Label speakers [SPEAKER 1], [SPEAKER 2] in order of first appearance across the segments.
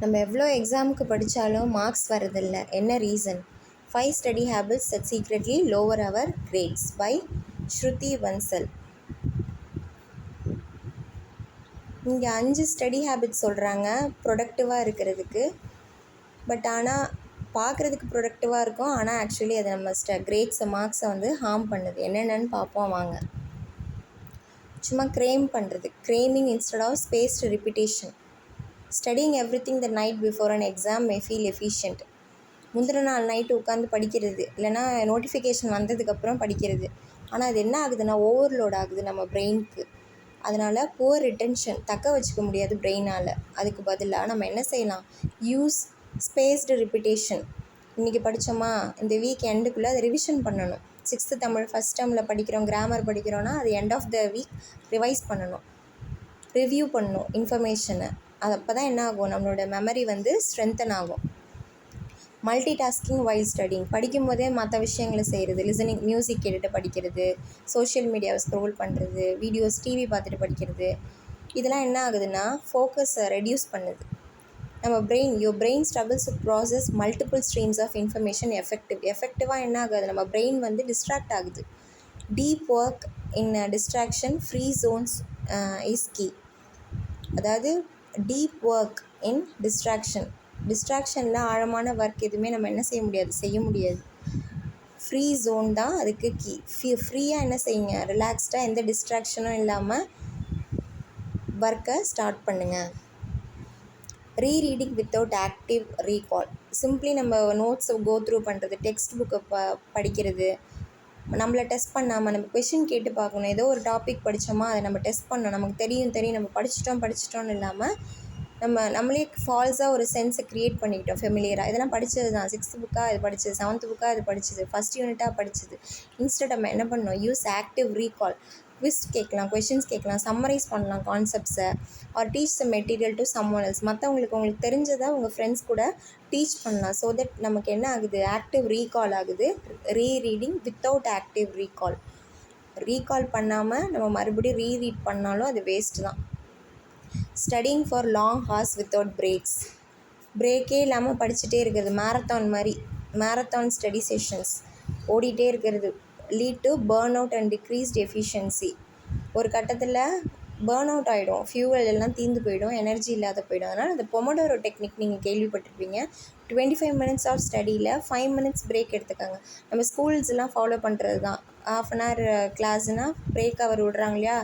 [SPEAKER 1] நம்ம எவ்வளோ எக்ஸாமுக்கு படித்தாலும் மார்க்ஸ் வரதில்லை. என்ன reason? 5 study habits that secretly lower our grades by ஸ்ருதி வன்சல். இங்கே 5 ஸ்டடி ஹேபிட்ஸ் சொல்கிறாங்க ப்ரொடக்டிவாக இருக்கிறதுக்கு. பட் ஆனால் பார்க்குறதுக்கு ப்ரொடக்டிவாக இருக்கும், ஆனால் ஆக்சுவலி அது நம்ம கிரேட்ஸை மார்க்ஸை வந்து ஹார்ம் பண்ணுது. என்னென்னு பார்ப்போம் வாங்க. சும்மா cramming instead of spaced repetition. Studying everything the night before an exam may feel efficient. முந்தின நாள் நைட்டு உட்காந்து படிக்கிறது, இல்லைனா நோட்டிஃபிகேஷன் வந்ததுக்கப்புறம் படிக்கிறது. ஆனால் அது என்ன ஆகுதுன்னா ஓவர்லோட் ஆகுது நம்ம பிரெயினுக்கு. அதனால் புவர் ரிட்டென்ஷன், தக்க வச்சுக்க முடியாது பிரெயினால். அதுக்கு பதிலாக நம்ம என்ன செய்யலாம்? Use spaced repetition. இன்றைக்கி படித்தோமா, இந்த வீக் எண்டுக்குள்ளே அதை ரிவிஷன் பண்ணணும். 6th தமிழ் ஃபஸ்ட் டேர்மில் படிக்கிறோம், கிராமர் படிக்கிறோன்னா அது end of the week revise பண்ணணும், ரிவ்யூ பண்ணணும் இன்ஃபர்மேஷனை. அது அப்போ தான் என்ன ஆகும், நம்மளோட மெமரி வந்து ஸ்ட்ரென்தன் ஆகும். மல்டி டாஸ்கிங் வைல் ஸ்டடிங், படிக்கும்போதே மற்ற விஷயங்களை செய்கிறது. லிசனிங், மியூசிக் கேட்டுட்டு படிக்கிறது, சோஷியல் மீடியாவை ஸ்க்ரோல் பண்ணுறது, வீடியோஸ் டிவி பார்த்துட்டு படிக்கிறது. இதெல்லாம் என்ன ஆகுதுன்னா ஃபோக்கஸை ரெடியூஸ் பண்ணுது. நம்ம your brain struggles to process multiple streams of information எஃபெக்டிவாக என்ன ஆகுது, நம்ம பிரெயின் வந்து டிஸ்ட்ராக்ட் ஆகுது. Deep work in distraction free zones is key. அதாவது டீப் ஒர்க் இன் டிஸ்ட்ராக்ஷனில் ஆழமான ஒர்க் எதுவுமே நம்ம என்ன செய்ய முடியாது. ஃப்ரீ ஜோன் தான் அதுக்கு கீ. ஃப்ரீயாக என்ன செய்யுங்க, ரிலாக்ஸ்டாக எந்த டிஸ்ட்ராக்ஷனும் இல்லாமல் ஒர்க்கை ஸ்டார்ட் பண்ணுங்கள். Rereading without active recall. Simply நம்ம நோட்ஸை கோ த்ரூ பண்ணுறது, டெக்ஸ்ட் புக்கை படிக்கிறது, நம்மளை டெஸ்ட் பண்ணாமல் நம்ம கொஷின் கேட்டு பார்க்கணும். ஏதோ ஒரு டாபிக் படித்தோமா அதை நம்ம டெஸ்ட் பண்ணணும். நமக்கு தெரியும் நம்ம படிச்சிட்டோன்னு இல்லாமல் நம்மளே ஃபால்ஸாக ஒரு சென்ஸை க்ரியேட் பண்ணிக்கிட்டோம் ஃபெமிலியராக. இதெல்லாம் படித்தது தான், 6th புக்காக இது படித்தது, 7th புக்காக இது படித்தது, ஃபஸ்ட் யூனிட்டாக படித்தது. இன்ஸ்டெட் நம்ம என்ன பண்ணணும், யூஸ் ஆக்டிவ் ரீகால். குவிஸ் கேட்கலாம், கொஷின்ஸ் கேட்கலாம், சம்மரைஸ் பண்ணலாம் கான்செப்ட்ஸை. Or teach the material to someone else. உங்களுக்கு தெரிஞ்சதை உங்கள் ஃப்ரெண்ட்ஸ் கூட டீச் பண்ணலாம். ஸோ தட் நமக்கு என்ன ஆகுது, ஆக்டிவ் ரீகால் ஆகுது. ரீரீடிங் வித்தவுட் ஆக்டிவ் ரீகால் பண்ணாமல் நம்ம மறுபடியும் ரீரீட் பண்ணாலும் அது வேஸ்ட்டு தான். Studying for long hours without பிரேக்கே இல்லாமல் படிச்சுட்டே இருக்கிறது. மேரத்தான் ஸ்டடி செஷன்ஸ் ஓடிட்டே இருக்கிறது lead to burn out and decreased efficiency. ஒரு கட்டத்தில் பேர்ன் அவுட் ஆகிடும், ஃபியூவல் எல்லாம் தீர்ந்து போயிடும், எனர்ஜி இல்லாத போயிடும். அதனால் அந்த பொமோடோரோ டெக்னிக் நீங்கள் கேள்விப்பட்டிருப்பீங்க. 25 minutes ஆஃப் ஸ்டடியில் 5 minutes பிரேக் எடுத்துக்காங்க. நம்ம ஸ்கூல்ஸ்லாம் ஃபாலோ பண்ணுறது தான். 1/2 hour கிளாஸ்னால் பிரேக் அவர் விடுறாங்க இல்லையா,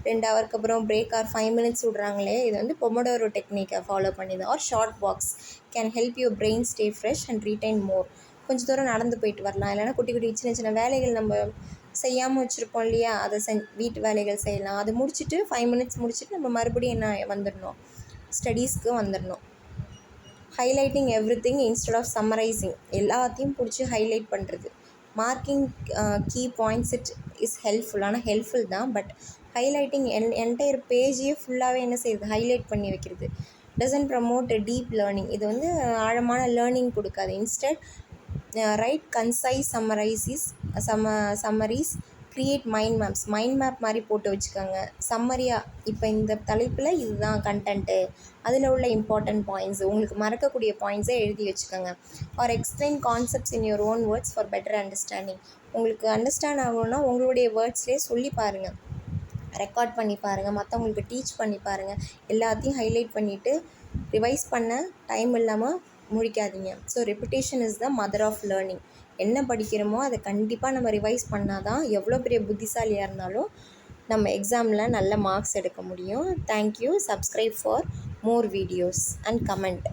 [SPEAKER 1] 2 ஹவருக்கு அப்புறம் பிரேக் ஆர் 5 minutes விட்றாங்களே, இது வந்து பொமோடோரோ டெக்னிக்கை ஃபாலோ பண்ணி தான். Or short walks can help your brain stay fresh and retain more. கொஞ்சம் தூரம் நடந்து போயிட்டு வரலாம், இல்லைனா குட்டி சின்ன வேலைகள் நம்ம செய்யாமல் வச்சுருப்போம் இல்லையா, அதை வீட்டு வேலைகள் செய்யலாம். அது முடிச்சுட்டு 5 minutes முடிச்சுட்டு நம்ம மறுபடியும் வந்துடணும், ஸ்டடீஸ்க்கு வந்துடணும். Highlighting everything instead of summarising. எல்லாத்தையும் பிடிச்சி ஹைலைட் பண்ணுறது. Marking key points it is helpful தான். பட் ஹைலைட்டிங் என்டையர் பேஜையே ஃபுல்லாகவே என்ன செய்யுது, ஹைலைட் பண்ணி வைக்கிறது. Doesn't promote deep learning. இது வந்து ஆழமான லேர்னிங் கொடுக்காது. Instead write concise summaries, create mind map மாதிரி போட்டு வச்சுக்கோங்க. சம்மரியாக இப்போ இந்த தலைப்பில் இதுதான் கண்டென்ட்டு, அதில் உள்ள இம்பார்ட்டன்ட் பாயிண்ட்ஸ், உங்களுக்கு மறக்கக்கூடிய பாயிண்ட்ஸை எழுதி வச்சுக்கோங்க. Or explain concepts in your own words for better understanding. உங்களுக்கு அண்டர்ஸ்டாண்ட் ஆகணும்னா உங்களுடைய வேர்ட்ஸ்லேயே சொல்லி பாருங்கள், ரெக்கார்ட் பண்ணி பாருங்கள், மற்றவங்களுக்கு டீச் பண்ணி பாருங்கள். எல்லாத்தையும் ஹைலைட் பண்ணிவிட்டு ரிவைஸ் பண்ண டைம் இல்லாமல் முடிக்காதீங்க. So repetition is the mother of learning. என்ன படிக்கிறோமோ அதை கண்டிப்பாக நம்ம ரிவைஸ் பண்ணால் தான் எவ்வளோ பெரிய புத்திசாலியாக இருந்தாலும் நம்ம எக்ஸாமில் நல்ல மார்க்ஸ் எடுக்க முடியும். Thank you. Subscribe for more videos and comment.